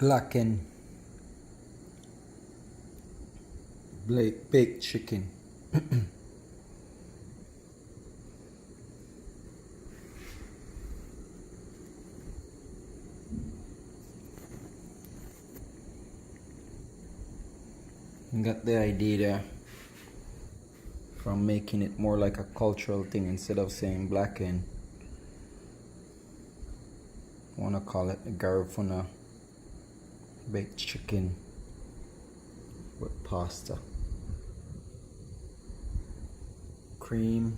blackened baked chicken. Got the idea there from making it more like a cultural thing instead of saying blackened. I want to call it a garifuna baked chicken with pasta. Creamy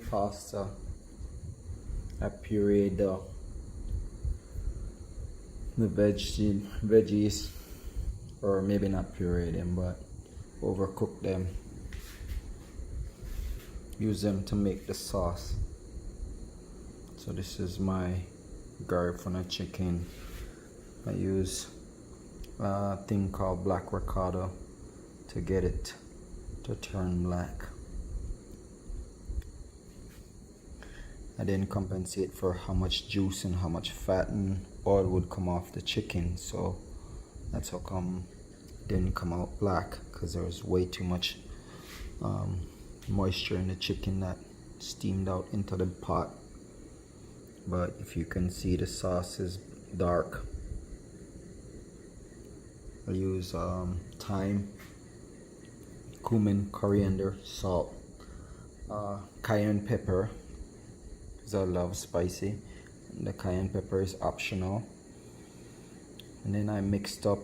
pasta. I pureed the veggies, or maybe not puree them, but overcook them. Use them to make the sauce. So this is my garifuna chicken. I use a thing called black ricotta to get it to turn black. I didn't compensate for how much juice and how much fat and oil would come off the chicken, so that's how come it didn't come out black, because there was way too much moisture in the chicken that steamed out into the pot. But if you can see, the sauce is dark. I use thyme, cumin, coriander, salt, cayenne pepper, because I love spicy. The cayenne pepper is optional. And then I mixed up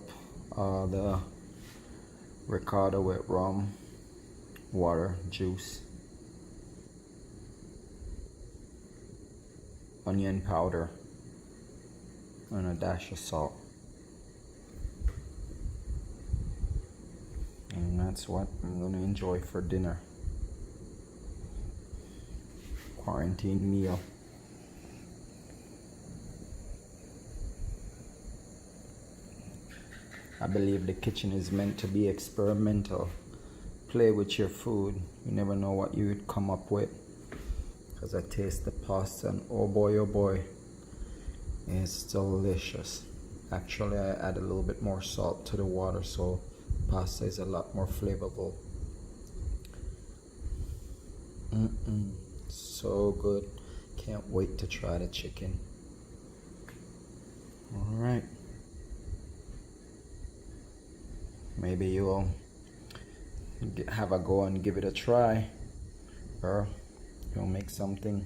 the ricotta with rum, water, juice, onion powder, and a dash of salt. And that's what I'm gonna enjoy for dinner. Quarantine meal. I believe the kitchen is meant to be experimental. Play with your food. You never know what you would come up with. Because I taste the pasta and oh boy, it's delicious. Actually, I add a little bit more salt to the water, so pasta is a lot more flavorful. So good. Can't wait to try the chicken. Alright. Maybe you'll have a go and give it a try, or you'll make something